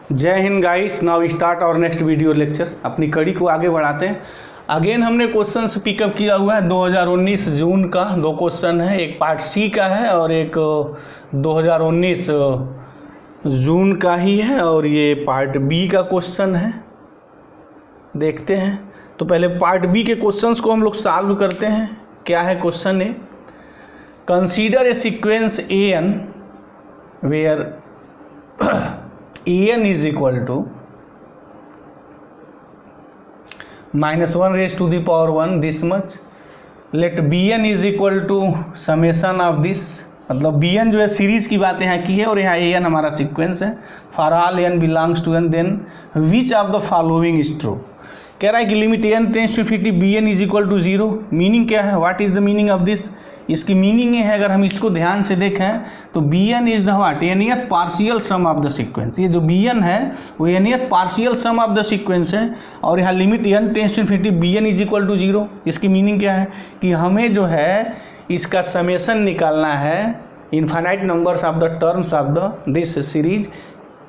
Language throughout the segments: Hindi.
जय हिंद गाइस। नाउ स्टार्ट और नेक्स्ट वीडियो लेक्चर। अपनी कड़ी को आगे बढ़ाते हैं। अगेन हमने क्वेश्चंस पिकअप किया हुआ है 2019 जून का। दो क्वेश्चन है, एक पार्ट सी का है और एक 2019 जून का ही है और ये पार्ट बी का क्वेश्चन है। देखते हैं। तो पहले पार्ट बी के क्वेश्चंस को हम लोग सॉल्व करते हैं। क्या है question A? Consider a sequence a n where an is equal to -1 raised to the power 1 this much. Let bn is equal to summation of this, मतलब bn जो है सीरीज की बात यहाँ की है और यहाँ an हमारा सीक्वेंस है। For all n belongs to n then which of the following is true. कह रहा है कि limit n tends to infinity bn is equal to 0। Meaning क्या है? What is the meaning of this? इसकी मीनिंग है, अगर हम इसको ध्यान से देखें तो bn is the what? nth partial sum of the sequence. ये जो bn है वो nth partial sum of the sequence है और यहाँ limit n tends to infinity bn is equal to 0। इसकी मीनिंग क्या है कि हमें जो है इसका समेशन निकालना है infinite numbers of the terms of the this series.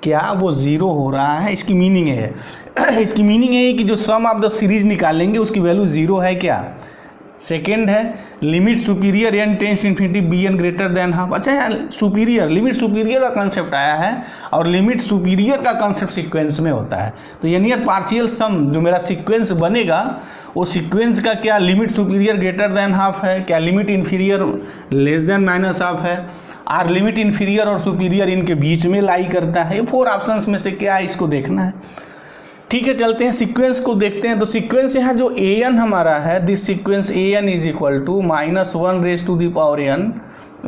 क्या वो 0 हो रहा है? इसकी मीनिंग है इसकी मीनिंग है कि जो सम ऑफ द सीरीज निकालेंगे उसकी वैल्यू 0 है। क्या? सेकेंड है limit superior n tends to infinity bn greater than half. अच्छा है, सुपीरियर, लिमिट सुपीरियर का कंसेप्ट आया है और लिमिट सुपीरियर का कंसेप्ट सीक्वेंस में होता है। तो यानी पार्शियल सम जो मेरा सीक्वेंस बनेगा वो सीक्वेंस का क्या limit superior greater than half है, क्या limit inferior less than minus half है, और लिमिट इन्फीरियर और सुपीरियर इनके बीच में लाई करता है। ये 4 ऑप्शंस में से क्या है इसको देखना है। ठीक है, चलते हैं सीक्वेंस को देखते हैं। तो सीक्वेंस यहाँ जो an हमारा है, this sequence an is equal to -1 raise to the power n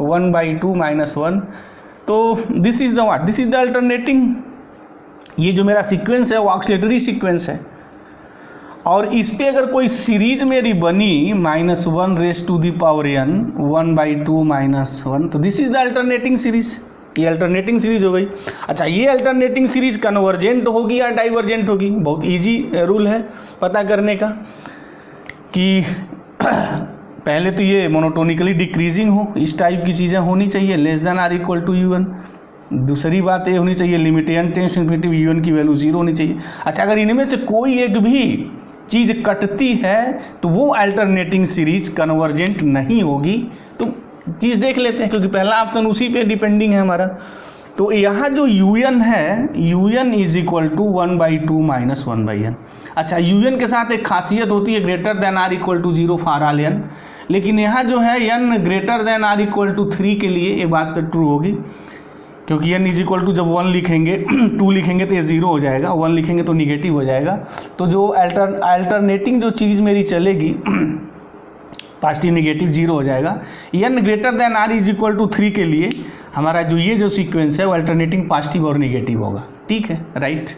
1/2 -1। तो this is the what? This is the alternating. ये जो मेरा सीक्वेंस है वो ऑक्सीलेटरी सीक्वेंस है और इस पे अगर कोई सीरीज मेरी बनी -1 raise to the power n 1/2 -1, तो this is the alternating series. ये अल्टरनेटिंग सीरीज हो गई। अच्छा, ये अल्टरनेटिंग सीरीज कन्वर्जेंट होगी या डाइवर्जेंट होगी? बहुत इजी रूल है पता करने का कि पहले तो ये मोनोटोनिकली डिक्रीजिंग हो, इस टाइप की चीज़ें होनी चाहिए, less than or equal to un। दूसरी बात ये होनी चाहिए limit n tends to infinity un की वैल्यू 0 होनी चाहिए। अच्छा, अगर इनमें से कोई एक भी चीज़ कटती है तो वो अल्टरनेटिंग सीरीज कन्वर्जेंट नहीं होगी। तो चीज़ देख लेते हैं क्योंकि पहला ऑप्शन उसी पे डिपेंडिंग है हमारा। तो यहाँ जो un है, un is equal to 1/2 -1/n। अच्छा, un के साथ एक खासियत होती है greater than or equal to 0 for all n, लेकिन यहाँ जो है n greater than or equal to 3 के लिए ये बात तो ट्रू होगी क्योंकि n इज इक्वल टू जब 1 लिखेंगे 2 लिखेंगे तो ये 0 हो जाएगा, 1 लिखेंगे तो निगेटिव हो जाएगा। तो जो अल्टरनेटिंग जो चीज़ मेरी चलेगी पॉजिटिव निगेटिव 0 हो जाएगा। n greater than or is equal to 3 के लिए हमारा जो ये जो सीक्वेंस है वो अल्टरनेटिंग पॉजिटिव और निगेटिव होगा। ठीक है, राइट।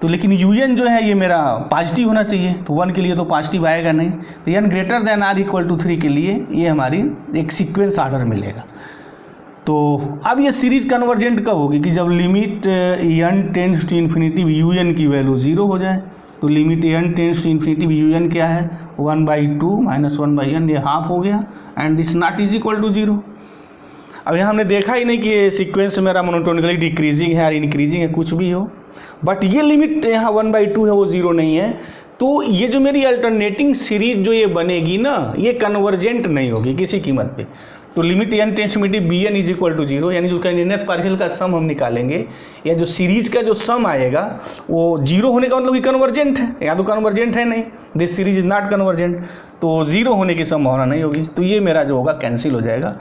तो लेकिन un जो है ये मेरा पॉजिटिव होना चाहिए, तो 1 के लिए तो पॉजिटिव आएगा नहीं। तो n greater than or equal to 3 के लिए ये हमारी एक सीक्वेंस ऑर्डर मिलेगा। तो अब ये सीरीज कन्वर्जेंट कब होगी? कि जब limit n tends to infinity un की वैल्यू 0 हो जाए। तो limit n tends to infinity un क्या है? 1/2 -1/n, ये हाफ हो गया and this not is equal to 0। अब यहाँ हमने देखा ही नहीं कि ये सीक्वेंस मेरा मोनोटोनिकली डिक्रीजिंग है और इंक्रीजिंग है, कुछ भी हो, बट ये लिमिट यहाँ 1/2 है वो 0 नहीं है। तो ये जो मेरी अल्टरनेटिंग सीरीज जो ये बनेगी ना, ये कन्वर्जेंट नहीं होगी किसी कीमत पे। तो limit n tends to infinity bn is equal to 0, यानी जो nth पार्शियल का सम हम निकालेंगे या जो सीरीज का जो सम आएगा वो 0 होने का मतलब कि कन्वर्जेंट है, या तो कन्वर्जेंट है नहीं, this series is not convergent, तो 0 होने की संभावना नहीं होगी। तो ये मेरा जो होगा कैंसिल हो जाएगा।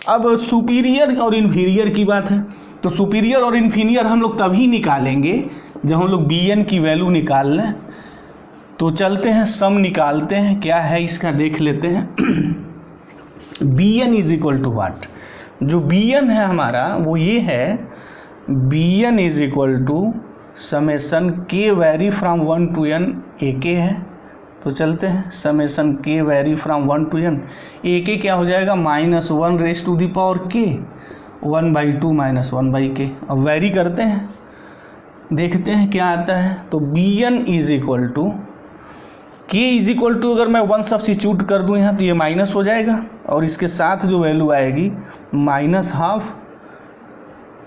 अब सुपीरियर और इन्फीरियर की बात है। तो सुपीरियर और इन्फीरियर हम लोग तभी निकालेंगे जब हम लोग bn की वैल्यू निकाल लें। तो चलते हैं सम निकालते हैं, क्या है इसका देख लेते हैं। bn is equal to what? जो bn है हमारा वो ये है, bn is equal to summation k vary from 1 to n ak है। तो चलते हैं, summation k vary from 1 to n ak क्या हो जाएगा? -1 raise to the power k 1/2 -1/k। अब वैरी करते हैं, देखते हैं क्या आता है। तो bn is equal to k is equal to, अगर मैं 1 सब्स्टिट्यूट कर दूं यहाँ तो ये माइनस हो जाएगा और इसके साथ जो वैल्यू आएगी -½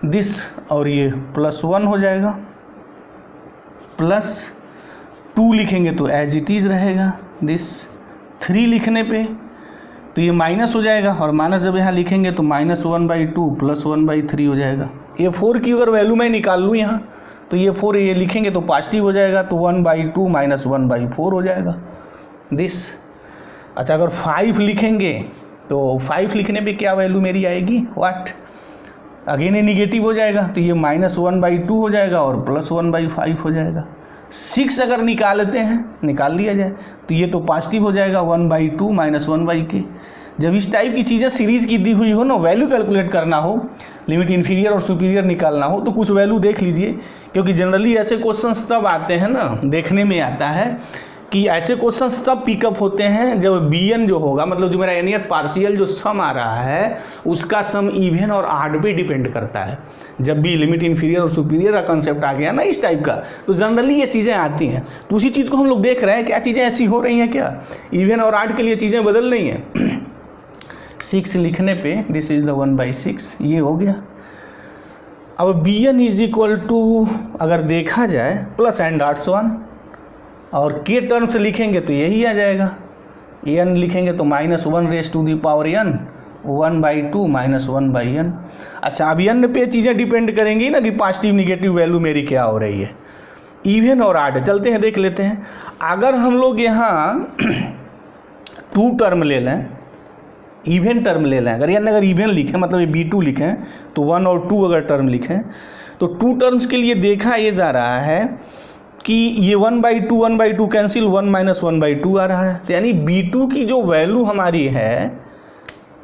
दिस और ये +1 हो जाएगा। प्लस 2 लिखेंगे तो एज इट इज़ रहेगा दिस, 3 लिखने पे तो ये माइनस हो जाएगा, और माइनस जब यहाँ लिखेंगे तो -1/2 + 1/3 हो जाएगा। ये 4 की अगर वैल्यू मैं निकाल लूँ यहाँ तो ये 4 ये लिखेंगे तो पॉजिटिव हो जाएगा, तो 1/2 - 1/4 हो जाएगा दिस। अच्छा, अगर 5 लिखेंगे तो 5 लिखने पे क्या वैल्यू मेरी आएगी, व्हाट, अगेन ये निगेटिव हो जाएगा, तो ये -1/2 हो जाएगा और +1/5 हो जाएगा। 6 अगर निकालते हैं, निकाल लिया जाए तो ये तो पॉजिटिव हो जाएगा, 1/2 - 1/k। जब इस टाइप की चीज़ें सीरीज़ की दी हुई हो ना, वैल्यू कैलकुलेट करना हो, लिमिट इन्फीरियर और सुपीरियर निकालना हो, तो कुछ वैल्यू देख लीजिए, क्योंकि जनरली ऐसे क्वेश्चंस तब आते हैं ना, देखने में आता है कि ऐसे क्वेश्चंस तब पिकअप होते हैं जब bn जो होगा, मतलब जो मेरा nth पार्शियल जो सम आ रहा है उसका सम इवन और ऑड पे डिपेंड करता है। जब भी लिमिट इन्फीरियर और सुपीरियर का कंसेप्ट आ गया ना इस टाइप का, तो जनरली ये चीज़ें आती हैं। तो उसी चीज़ को हम लोग देख रहे हैं, क्या चीज़ें ऐसी हो रही हैं, क्या इवन और ऑड के लिए चीज़ें बदल रही हैं। 6 लिखने पे दिस इज़ द 1/6, ये हो गया। अब bn = अगर देखा जाए प्लस एंड डॉट्स 1, और के टर्म्स लिखेंगे तो यही आ जाएगा, n लिखेंगे तो -1n 1/2 - 1/n। अच्छा, अब n पे चीज़ें डिपेंड करेंगी ना कि पॉजिटिव निगेटिव वैल्यू मेरी क्या हो रही है, इवन और ऑड। चलते हैं देख लेते हैं। अगर हम लोग यहाँ 2 टर्म ले लें, इवन टर्म ले लें, अगर अगर इवन लिखें, मतलब ये b2 लिखें तो 1 और 2 अगर टर्म लिखें तो 2 टर्म्स के लिए देखा ये जा रहा है कि ये 1/2 कैंसिल, 1 - 1/2 आ रहा है, तो यानी b2 की जो वैल्यू हमारी है,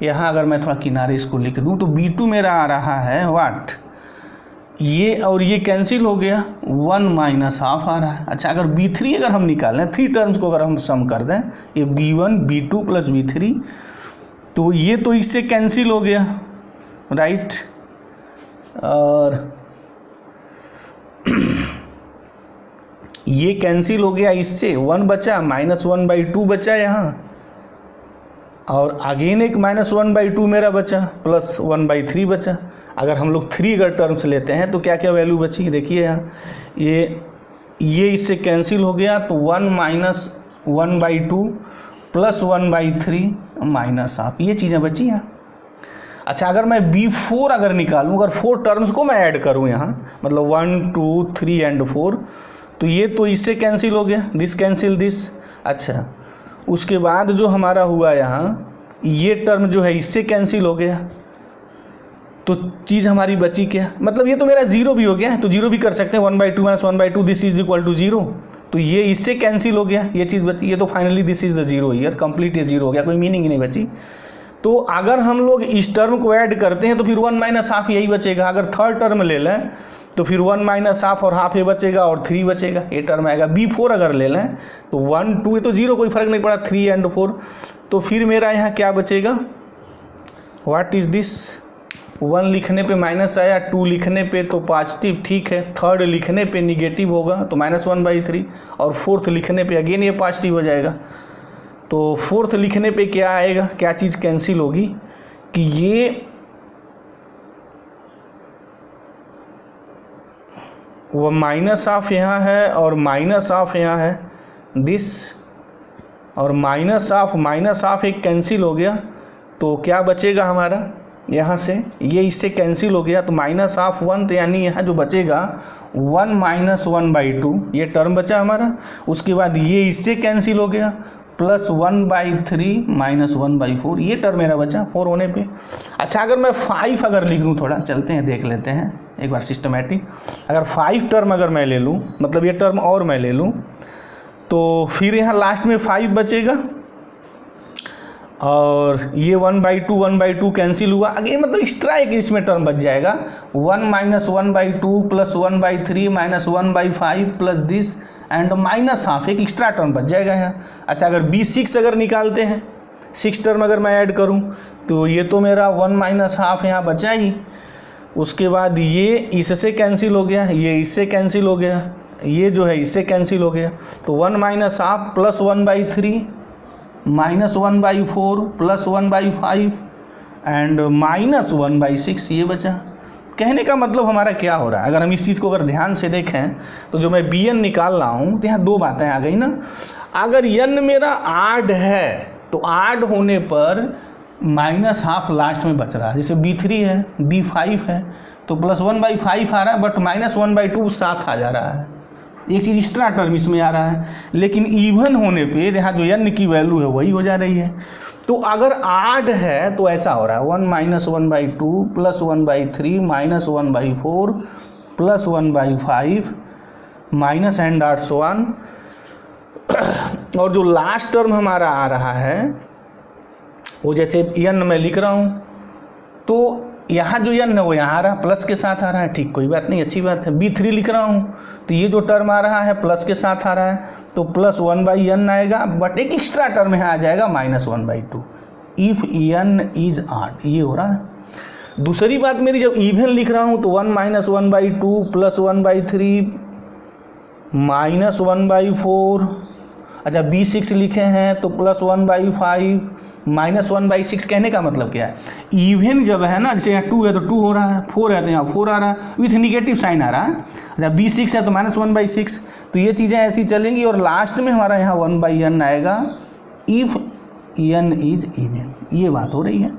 यहाँ अगर मैं थोड़ा किनारे इसको लिख दूँ तो b2 मेरा आ रहा है व्हाट, ये और ये कैंसिल हो गया, 1 - ½ आ रहा है। अच्छा, अगर b3 अगर हम निकालें, 3 टर्म्स को अगर हम सम कर दें, ये b1 b2 + b3, तो ये तो इससे कैंसिल हो गया, राइट, और ये कैंसिल हो गया इससे, 1 बचा, -1/2 बचा यहाँ, और अगेन एक -1/2 मेरा बचा, प्लस 1/3 बचा। अगर हम लोग 3 अगर टर्म्स लेते हैं तो क्या क्या वैल्यू बची, देखिए यहाँ ये इससे कैंसिल हो गया, तो 1 - 1/2 + 1/3 -½ ये चीज़ें बची हैं। अच्छा, अगर मैं b4 अगर निकालूँ, अगर 4 टर्म्स को मैं ऐड करूँ यहाँ, मतलब 1 2 3 एंड 4, तो ये तो इससे कैंसिल हो गया, दिस कैंसिल दिस। अच्छा, उसके बाद जो हमारा हुआ यहाँ, ये टर्म जो है इससे कैंसिल हो गया, तो चीज़ हमारी बची क्या, मतलब ये तो मेरा 0 भी हो गया, तो 0 भी कर सकते हैं, 1/2 - 1/2 दिस इज इक्वल टू 0, तो ये इससे कैंसिल हो गया, ये चीज़ बची, ये तो finally this is the 0 year, complete ये 0 हो गया, कोई मीनिंग ही नहीं बची। तो अगर हम लोग इस टर्म को ऐड करते हैं तो फिर 1 - ½ यही बचेगा। अगर थर्ड टर्म ले लें तो फिर 1 - ½ और ½ ये बचेगा और 3 बचेगा, ये टर्म आएगा। b4 अगर ले लें तो 1 2 ये तो 0 कोई फर्क नहीं पड़ा, 3 एंड 4, तो फिर मेरा यहाँ क्या बचेगा, व्हाट इज़ दिस, 1 लिखने पे माइनस आया, 2 लिखने पे तो पॉजिटिव, ठीक है, थर्ड लिखने पे निगेटिव होगा तो -1/3, और फोर्थ लिखने पे अगेन ये पॉजिटिव हो जाएगा। तो फोर्थ लिखने पे क्या आएगा, क्या चीज़ कैंसिल होगी कि ये वो -½ यहाँ है और -½ यहाँ है, दिस, और -½ एक कैंसिल हो गया, तो क्या बचेगा हमारा यहाँ से, ये इससे कैंसिल हो गया, तो -½ 1, तो यानी यहाँ जो बचेगा 1 - 1/2 ये टर्म बचा हमारा। उसके बाद ये इससे कैंसिल हो गया, प्लस 1/3 - 1/4 ये टर्म मेरा बचा 4 होने पे। अच्छा, अगर मैं 5 अगर लिख लूँ, थोड़ा चलते हैं देख लेते हैं एक बार सिस्टमेटिक। अगर 5 टर्म अगर मैं ले लूँ, मतलब ये टर्म और मैं ले लूँ, तो फिर यहाँ लास्ट में 5 बचेगा, और ये 1/2 कैंसिल हुआ, अगेन मतलब एक्स्ट्रा एक इसमें टर्म बच जाएगा, 1 - 1/2 + 1/3 - 1/5 प्लस दिस एंड -½ एक एक्स्ट्रा टर्म बच जाएगा यहाँ। अच्छा, अगर b6 अगर निकालते हैं, 6 टर्म अगर मैं ऐड करूँ तो ये तो मेरा 1 - ½ यहाँ बचा ही। उसके बाद ये इससे कैंसिल हो गया, ये इससे कैंसिल हो गया, ये जो है इससे कैंसिल हो गया, तो 1 - ½ प्लस 1/3 -1/4 प्लस 1/5 एंड -1/6 ये बचा। कहने का मतलब हमारा क्या हो रहा है, अगर हम इस चीज़ को अगर ध्यान से देखें तो जो मैं bn निकाल रहा हूँ तो यहाँ दो बातें आ गई ना। अगर n मेरा आड है तो आड होने पर -½ लास्ट में बच रहा है, जैसे b3 है, b5 है तो +1/5 आ रहा है, बट -1/2 साथ आ जा रहा है। एक चीज़ एक्स्ट्रा टर्म इसमें आ रहा है, लेकिन इवन होने पे यहाँ जो n की वैल्यू है वही हो जा रही है। तो अगर आड है तो ऐसा हो रहा है 1 - 1/2 +1/3 -1/4 +1/5 माइनस एंड आर्ट्स 1, और जो लास्ट टर्म हमारा आ रहा है वो जैसे n मैं लिख रहा हूँ तो यहाँ जो n है वो यहाँ आ रहा है, प्लस के साथ आ रहा है, ठीक कोई बात नहीं, अच्छी बात है। b3 लिख रहा हूँ तो ये जो टर्म आ रहा है प्लस के साथ आ रहा है तो +1/n आएगा, बट एक एक्स्ट्रा टर्म यहाँ आ जाएगा -1/2 इफ़ n इज आड, ये हो रहा है। दूसरी बात मेरी, जब इवन लिख रहा हूँ तो 1 - 1/2 +1/3 -1/4, अच्छा b6 लिखे हैं तो +1/5 -1/6। कहने का मतलब क्या है, इवन जब है ना, जैसे यहाँ 2 है तो 2 हो रहा है, 4 है तो यहाँ 4 आ रहा है, विथ निगेटिव साइन आ रहा है। अच्छा b6 है तो -1/6, तो ये चीज़ें ऐसी चलेंगी और लास्ट में हमारा यहाँ 1/n आएगा इफ़ n इज इवन। ये बात हो रही है,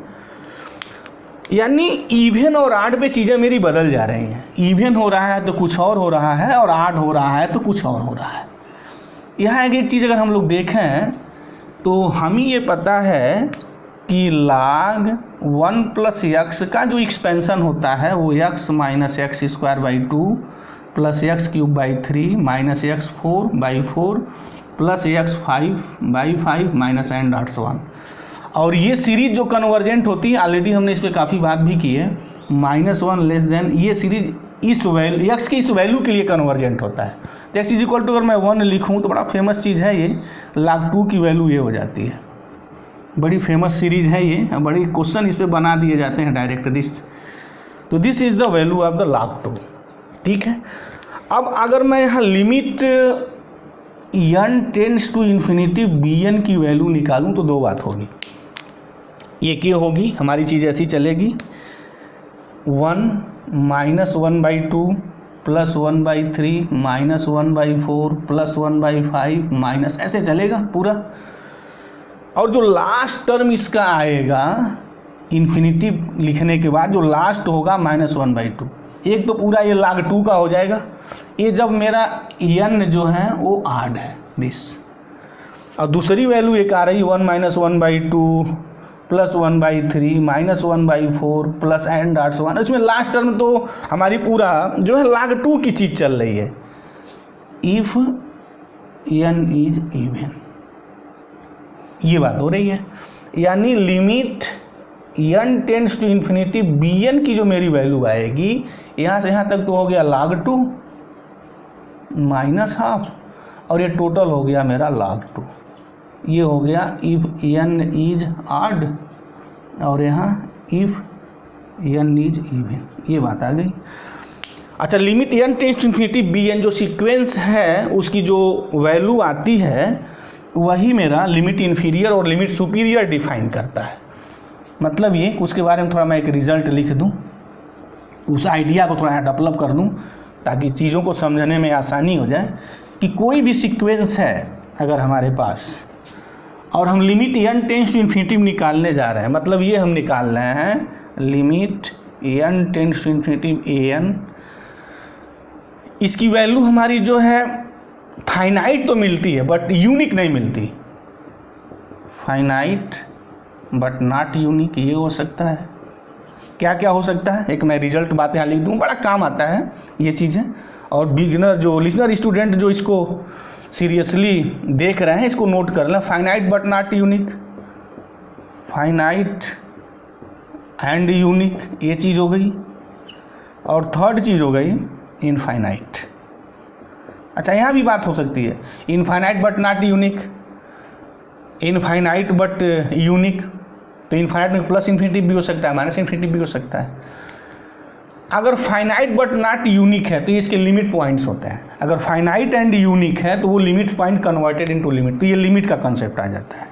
यानी इवन और आड पे चीज़ें मेरी बदल जा रही हैं। इवन हो रहा है तो कुछ और हो रहा है, और आड हो रहा है तो कुछ और हो रहा है। यहाँ एक चीज़ अगर हम लोग देखें तो हमें ये पता है कि log 1 + x का जो एक्सपेंशन होता है वो x - x² + x³ - x4/4 + x5/5 and arts 1। और ये सीरीज जो कन्वर्जेंट होती है, ऑलरेडी हमने इस पर काफ़ी बात भी की है, -1 लेस देन, ये सीरीज इस वैल्यू x की इस वैल्यू के लिए कन्वर्जेंट होता है। तो x = अगर मैं 1 लिखूं तो बड़ा फेमस चीज़ है ये, log 2 की वैल्यू ये हो जाती है। बड़ी फेमस सीरीज है ये, बड़ी क्वेश्चन इस पे बना दिए जाते हैं डायरेक्ट दिस। तो this is the value of the log 2, ठीक है। अब अगर मैं यहाँ limit n tends to infinity bn की वैल्यू निकालूं तो दो बात होगी। ये क्या होगी, हमारी चीज़ ऐसी चलेगी 1 - 1/2 +1/3 -1/4 +1/5 माइनस, ऐसे चलेगा पूरा। और जो लास्ट टर्म इसका आएगा इन्फिनिटी लिखने के बाद जो लास्ट होगा -1/2, एक तो पूरा ये log 2 का हो जाएगा। ये जब मेरा n जो है वो आड है दिस, और दूसरी वैल्यू एक आ रही 1 - 1/2 +1/3 -1/4 प्लस एंड आर्ट्स 1। इसमें लास्ट टर्म तो हमारी पूरा जो है log 2 की चीज़ चल रही है, इफ़ n इज इवन, ये बात हो रही है। यानी limit n tends to infinity bn की जो मेरी वैल्यू आएगी, यहाँ से यहाँ तक तो हो गया log 2 -½ और ये टोटल हो गया मेरा log 2। ये हो गया इफ़ n इज आड, और यहाँ इफ़ n इज इवन, ये बात आ गई। अच्छा, limit n tends to infinity bn जो सीक्वेंस है उसकी जो वैल्यू आती है वही मेरा लिमिट इन्फीरियर और लिमिट सुपीरियर डिफाइन करता है। मतलब ये, उसके बारे में थोड़ा मैं एक रिज़ल्ट लिख दूँ, उस आइडिया को थोड़ा डेवलप कर दूँ ताकि चीज़ों को समझने में आसानी हो जाए। कि कोई भी सीक्वेंस है अगर हमारे पास, और हम limit n tends to infinity निकालने जा रहे हैं, मतलब ये हम निकाल रहे हैं limit n tends to infinity an, इसकी वैल्यू हमारी जो है फाइनाइट तो मिलती है बट यूनिक नहीं मिलती, फाइनाइट बट नॉट यूनिक, ये हो सकता है। क्या क्या हो सकता है, एक मैं रिजल्ट बात यहाँ लिख दूँ, बड़ा काम आता है ये चीज़ें। और बिगिनर जो लिसनर स्टूडेंट जो इसको सीरियसली देख रहे हैं इसको नोट कर लें, finite but not unique, finite and unique, ये चीज़ हो गई। और थर्ड चीज़ हो गई इनफाइनाइट। अच्छा, यहाँ भी बात हो सकती है infinite but not unique, infinite but unique. तो इनफाइनाइट में प्लस इन्फिनिटी भी हो सकता है, माइनस इन्फिनिटी भी हो सकता है। अगर फाइनाइट बट नॉट यूनिक है तो ये इसके लिमिट पॉइंट्स होते हैं। अगर फाइनाइट एंड यूनिक है तो वो limit point converted into limit, तो ये लिमिट का कंसेप्ट आ जाता है।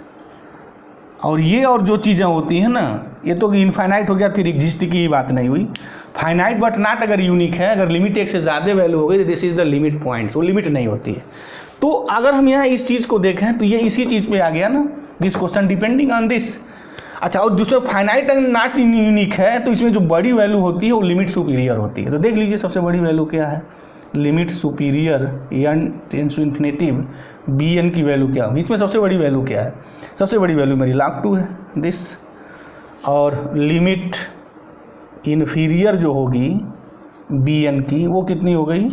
और ये और जो चीज़ें होती हैं ना, ये तो इनफाइनाइट हो गया, फिर एग्जिस्ट की ही बात नहीं हुई। फाइनाइट बट नॉट अगर यूनिक है, अगर लिमिट एक से ज़्यादा वैल्यू हो गई, this is the limit points, वो लिमिट नहीं होती है। तो अगर हम यहाँ इस चीज़ को देखें तो ये इसी चीज़ पे आ गया ना, this question depending on this. अच्छा, और दूसरा फाइनाइट एंड नॉट यूनिक है, तो इसमें जो बड़ी वैल्यू होती है वो लिमिट सुपीरियर होती है। तो देख लीजिए सबसे बड़ी वैल्यू क्या है, limit superior n tends to infinity b n की वैल्यू क्या होगी, इसमें सबसे बड़ी वैल्यू क्या है, सबसे बड़ी वैल्यू मेरी log 2 है दिस, और लिमिट इन्फीरियर जो होगी बी एन की वो कितनी हो गई,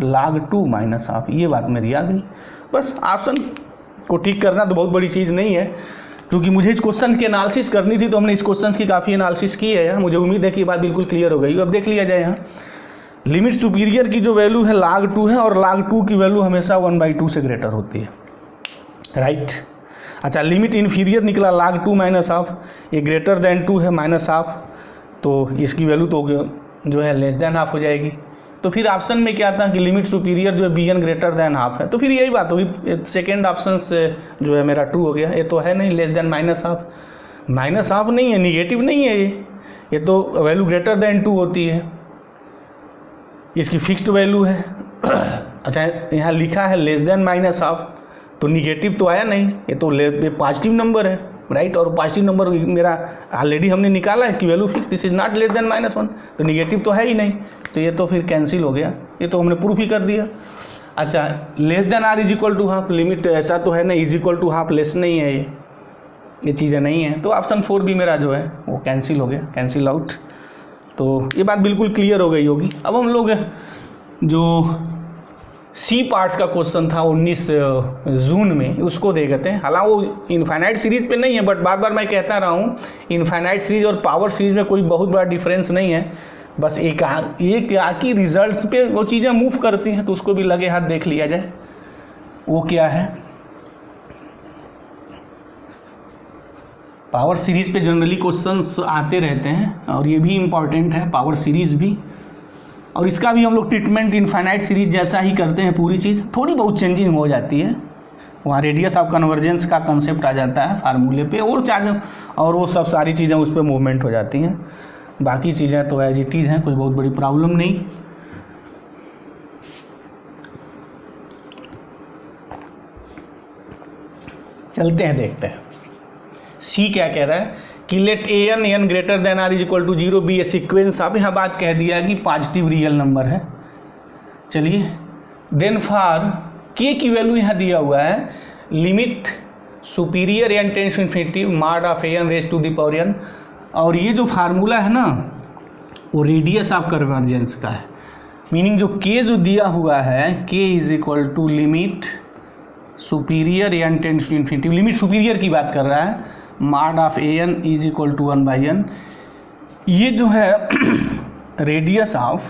log 2 माइनस हाफ। ये बात मेरी आ गई। बस ऑप्शन को ठीक करना तो बहुत बड़ी चीज़ नहीं है, क्योंकि मुझे इस क्वेश्चन की एनालिसिस करनी थी, तो हमने इस क्वेश्चन की काफ़ी एनालिसिस की है। मुझे उम्मीद है कि ये बात बिल्कुल क्लियर हो गई। अब देख लिया जाए, यहाँ लिमिट सुपीरियर की जो वैल्यू है log 2 है, और log 2 की वैल्यू हमेशा 1/2 से ग्रेटर होती है, राइट। अच्छा, लिमिट इन्फीरियर निकला log 2 माइनस हाफ, ये ग्रेटर देन 2 है माइनस हाफ, तो इसकी वैल्यू तो जो है लेस देन हाफ हो जाएगी। तो फिर ऑप्शन में क्या था कि लिमिट सुपीरियर जो है b n greater than half है, तो फिर यही बात होगी, सेकेंड ऑप्शन से जो है मेरा ट्रू हो गया। ये तो है नहीं लेस देन माइनस हाफ नहीं है, निगेटिव नहीं है ये तो वैल्यू ग्रेटर देन 2 होती है, इसकी फिक्स्ड वैल्यू है। अच्छा, यहाँ लिखा है लेस देन माइनस हाफ, तो निगेटिव तो आया नहीं, ये तो पॉजिटिव नंबर है, राइट। और पॉजिटिव नंबर मेरा ऑलरेडी हमने निकाला, इसकी value fix, this is not less than -1, तो निगेटिव तो है ही नहीं, तो ये तो फिर कैंसिल हो गया, ये तो हमने प्रूफ ही कर दिया। अच्छा, less than or is equal to half, limit ऐसा तो है ना, is equal to half less नहीं है, ये चीज़ें नहीं है, तो ऑप्शन 4 भी मेरा जो है वो कैंसिल हो गया, कैंसिल आउट। तो ये बात बिल्कुल क्लियर हो गई होगी। अब हम लोग जो सी पार्ट्स का क्वेश्चन था 19 जून में, उसको देखते हैं। हालांकि वो इनफाइनाइट सीरीज पे नहीं है, बट बार बार मैं कहता रहा हूँ, इनफाइनाइट सीरीज और पावर सीरीज में कोई बहुत बड़ा डिफरेंस नहीं है, बस एक आकी रिजल्ट्स पे वो चीज़ें मूव करती हैं, तो उसको भी लगे हाथ देख लिया जाए वो क्या है। पावर सीरीज पे जनरली क्वेश्चंस आते रहते हैं, और ये भी इम्पॉर्टेंट है पावर सीरीज भी, और इसका भी हम लोग ट्रीटमेंट इनफाइनाइट सीरीज जैसा ही करते हैं। पूरी चीज़ थोड़ी बहुत चेंजिंग हो जाती है, वहाँ रेडियस ऑफ कन्वर्जेंस का कंसेप्ट आ जाता है फार्मूले पे, और वो सब सारी चीज़ें उस पर मूवमेंट हो जाती हैं। बाकी चीज़ें तो एज इट इज़ हैं, कोई बहुत बड़ी प्रॉब्लम नहीं। चलते हैं, देखते हैं सी क्या कह रहा है कि let n greater than or is equal to 0 be a sequence. अब यहाँ बात कह दिया कि पॉजिटिव रियल नंबर है। चलिए, देन फॉर के की वैल्यू यहाँ दिया हुआ है limit superior n tends to infinity mod of n raise to the power n, और ये जो फार्मूला है ना वो रेडियस ऑफ कन्वर्जेंस का है, मीनिंग जो के जो दिया हुआ है k is equal to limit superior n tends to infinity, limit superior की बात कर रहा है, mod of a n is equal to 1/n। ये जो है radius of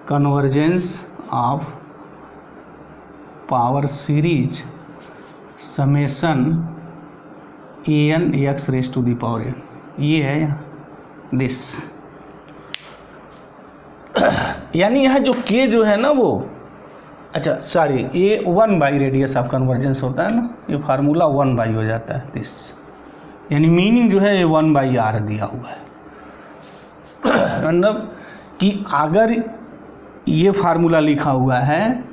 convergence of power series summation a n x raise to the power n, ये है दिस। यानी यहाँ जो के जो है ना वो, अच्छा सॉरी, ये 1/, रेडियस ऑफ कन्वर्जेंस होता है ना, ये फार्मूला 1/, हो जाता है दिस, यानी मीनिंग जो है ये 1/r दिया हुआ है। मतलब कि अगर ये फार्मूला लिखा हुआ है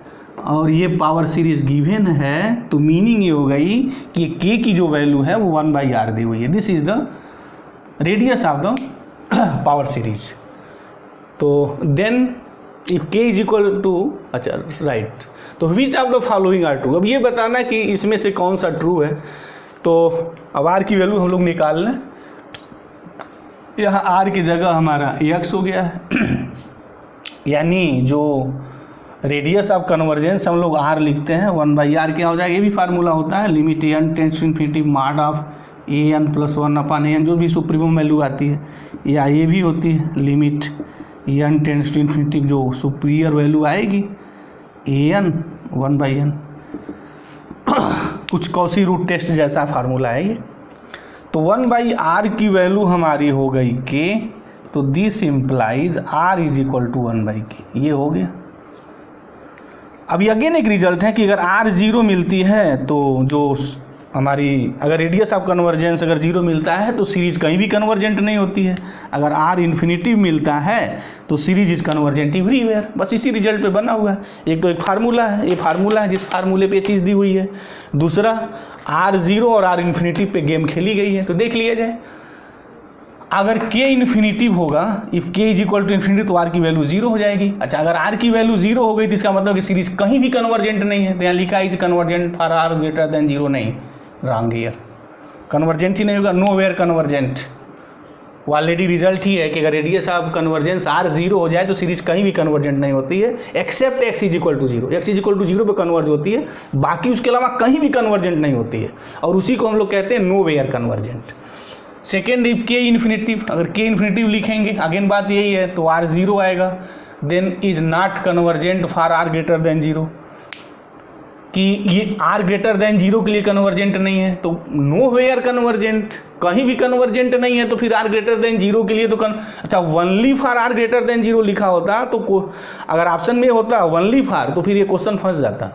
और ये पावर सीरीज गिवन है, तो मीनिंग ये हो गई कि के की जो वैल्यू है वो 1/r दी हुई है, this is the radius of the power series. तो then if k is equal to, अच्छा राइट, तो which of the following are true. अब ये बताना कि इसमें से कौन सा ट्रू है। तो अब आर की वैल्यू हम लोग निकाल लें, यहाँ आर की जगह हमारा एक्स हो गया है, यानी जो रेडियस ऑफ कन्वर्जेंस हम लोग आर लिखते हैं 1/r क्या हो जाएगा, ये भी फार्मूला होता है limit n tends to infinity mod of a n plus 1/n, जो भी सुप्रीमम वैल्यू आती है, या ये भी होती है limit n tends to infinity, जो सुपीरियर वैल्यू आएगी ए एन 1/n। कुछ कौशी रूट टेस्ट जैसा फार्मूला है ये। तो 1/r की वैल्यू हमारी हो गई के, तो this implies r is equal to 1/k, ये हो गया। अभी अगेन एक रिजल्ट है कि अगर आर 0 मिलती है तो जो हमारी अगर रेडियस ऑफ कन्वर्जेंस अगर 0 मिलता है तो सीरीज़ कहीं भी कन्वर्जेंट नहीं होती है। अगर आर इन्फिनिटी मिलता है तो सीरीज इज कन्वर्जेंट एवरीवेयर। बस इसी रिजल्ट पे बना हुआ है। एक तो एक फार्मूला है, ये फार्मूला है जिस फार्मूले पे चीज़ दी हुई है। दूसरा आर 0 और आर इन्फिनिटी पे गेम खेली गई है। तो देख लिया जाए, अगर k इन्फिनिटिव होगा, if k is equal to infinity तो r की वैल्यू 0 हो जाएगी। अच्छा, अगर r की वैल्यू 0 हो गई तो इसका मतलब कि सीरीज कहीं भी कन्वर्जेंट नहीं है। तो यहाँ लिखा is convergent for r greater than 0, नहीं, रॉन्ग ईयर, कन्वर्जेंट ही नहीं होगा, नो वेयर कन्वर्जेंट। वो ऑलरेडी रिजल्ट ही है कि अगर रेडियस ऑफ कन्वर्जेंस r 0 हो जाए तो सीरीज कहीं भी कन्वर्जेंट नहीं होती है except x is equal to 0। x is equal to 0 पर कन्वर्ज होती है, बाकी उसके अलावा कहीं भी कन्वर्जेंट नहीं होती है, और उसी को हम लोग कहते हैं nowhere convergent. Second, if k infinitive, अगर k इन्फिनिटिव लिखेंगे अगेन बात यही है तो r 0 आएगा। Then is not convergent for r greater than 0, कि ये r ग्रेटर देन 0 के लिए कन्वर्जेंट नहीं है तो नो वेयर कन्वर्जेंट, कहीं भी कन्वर्जेंट नहीं है। तो फिर r ग्रेटर देन 0 के लिए तो अच्छा only for r greater than 0 लिखा होता तो अगर ऑप्शन में होता ओनली फॉर तो फिर ये क्वेश्चन फंस जाता।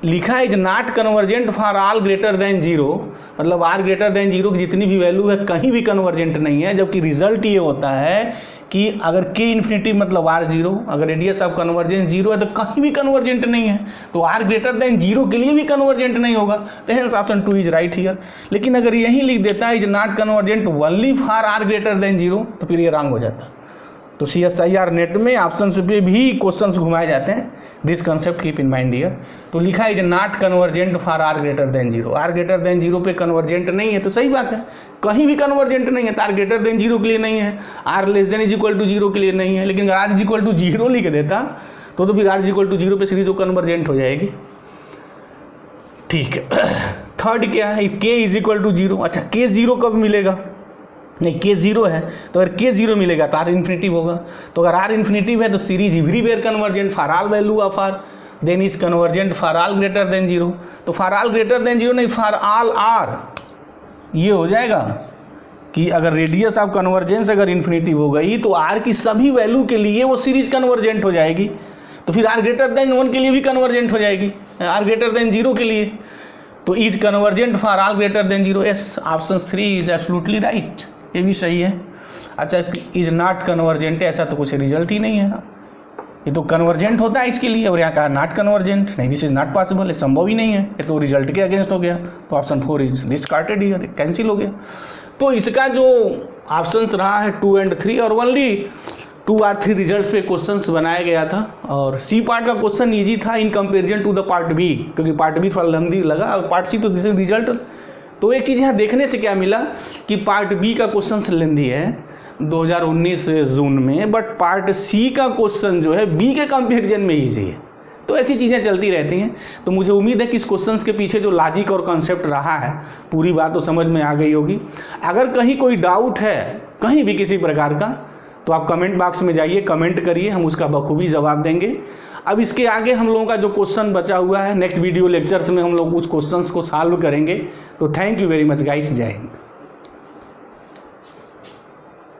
लिखा है is not convergent for all greater than 0, मतलब r ग्रेटर देन 0 की जितनी भी वैल्यू है कहीं भी कन्वर्जेंट नहीं है। जबकि रिजल्ट ये होता है कि अगर k इन्फिनिटी मतलब r 0, अगर रेडियस ऑफ कन्वर्जेंस 0 है तो कहीं भी कन्वर्जेंट नहीं है, तो r ग्रेटर देन 0 के लिए भी कन्वर्जेंट नहीं होगा। तो hence option 2 is right here. लेकिन अगर यही लिख देता है is not convergent only for r greater than 0 तो फिर ये रॉन्ग हो जाता। तो CSIR नेट में ऑप्शन पे भी क्वेश्चंस घुमाए जाते हैं, this concept keep in mind here. तो लिखा है is not convergent for r greater than 0, r greater than 0 पे कन्वर्जेंट नहीं है तो सही बात है, कहीं भी कन्वर्जेंट नहीं है तो r ग्रेटर देन 0 के लिए नहीं है, r less than is equal to 0 के लिए नहीं है। लेकिन अगर r इज इक्वल टू 0 लिख देता तो फिर r इज इक्वल टू 0 पे सीरीज कन्वर्जेंट हो जाएगी। ठीक है, थर्ड क्या है, k इज इक्वल टू 0। अच्छा, k 0 कब मिलेगा, नहीं k 0 है तो अगर k 0 मिलेगा तो r इन्फिनिटिव होगा। तो अगर r इन्फिनिटिव है तो series everywhere convergent for all value of r, then is convergent for all greater than 0। तो फॉर ऑल ग्रेटर देन 0 नहीं, फॉर ऑल r ये हो जाएगा कि अगर रेडियस ऑफ कन्वर्जेंस अगर इन्फिनिटिव हो गई तो r की सभी वैल्यू के लिए वो सीरीज कन्वर्जेंट हो जाएगी। तो फिर r ग्रेटर देन 1 के लिए भी कन्वर्जेंट हो जाएगी, r ग्रेटर देन 0 के लिए। तो is convergent for all greater than 0, yes, option 3 is absolutely right, ये भी सही है। अच्छा, इज नॉट कन्वर्जेंट, ऐसा तो कुछ रिजल्ट ही नहीं है, ये तो कन्वर्जेंट होता है इसके लिए, और यहाँ कहा नॉट कन्वर्जेंट, नहीं, दिस इज नॉट पॉसिबल, ये संभव ही नहीं है, ये तो रिजल्ट के अगेंस्ट हो गया। तो ऑप्शन 4 इज डिस्कार्टेड हियर, कैंसिल हो गया। तो इसका जो ऑप्शंस रहा है 2 और 3, और ओनली 2 और 3 रिजल्ट पे क्वेश्चंस बनाया गया था। और सी पार्ट का क्वेश्चन ईजी था in comparison to the part B, क्योंकि पार्ट बी थोड़ा लंबी लगा, और पार्ट सी तो रिजल्ट। तो एक चीज़ यहाँ देखने से क्या मिला कि पार्ट बी का क्वेश्चन लेंदी है 2019 जून में, बट पार्ट सी का क्वेश्चन जो है बी के कंपेरिजन में ईजी है। तो ऐसी चीज़ें चलती रहती हैं। तो मुझे उम्मीद है कि इस क्वेश्चन के पीछे जो लॉजिक और कॉन्सेप्ट रहा है पूरी बात तो समझ में आ गई होगी। अगर कहीं कोई डाउट है कहीं भी किसी प्रकार का तो आप कमेंट बॉक्स में जाइए, कमेंट करिए, हम उसका बखूबी जवाब देंगे। अब इसके आगे हम लोगों का जो क्वेश्चन बचा हुआ है नेक्स्ट वीडियो लेक्चर्स में हम लोग उस क्वेश्चंस को सॉल्व करेंगे। तो thank you very much guys, जय हिंद।